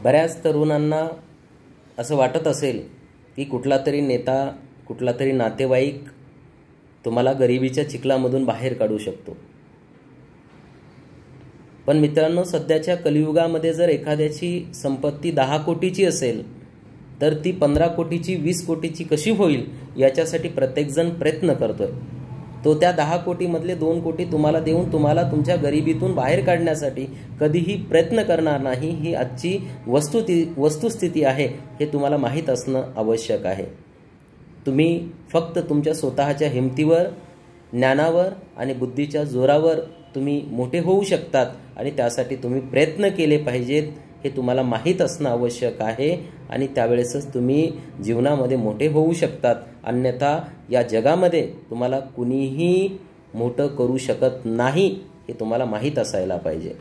बऱ्याच तरुणांना असं वाटत असेल की कुठला तरी नेता, कुठला तरी नातेवाईक तुम्हाला गरिबीच्या चिखलामधून बाहेर काढू शकतो. पण मित्रांनो, सध्याच्या कलियुगामध्ये जर एखाद्याची संपत्ती 10 कोटीची असेल तर ती 15 कोटीची, 20 कोटीची कशी होईल याच्यासाठी प्रत्येकजण प्रयत्न करतोय. तो त्या 10 कोटीमधले 2 कोटी तुम्हाला देऊन तुम्हाला तुमच्या गरिबीतून बाहेर काढण्यासाठी कधीही प्रयत्न करणार नाही. ही आजची वस्तुस्थिती आहे, हे तुम्हाला माहीत असणं आवश्यक आहे. तुम्ही फक्त तुमच्या स्वतःच्या हिमतीवर, ज्ञानावर आणि बुद्धीच्या जोरावर तुम्ही मोठे होऊ शकतात आणि त्यासाठी तुम्ही प्रयत्न केले पाहिजेत हे तुम्हाला माहीत असणं आवश्यक आहे. आणि त्यावेळेसच तुम्ही जीवनामध्ये मोठे होऊ शकतात. अन्यथा या जगामध्ये तुम्हाला कुणीही मोठं करू शकत नाही हे तुम्हाला माहीत असायला पाहिजे.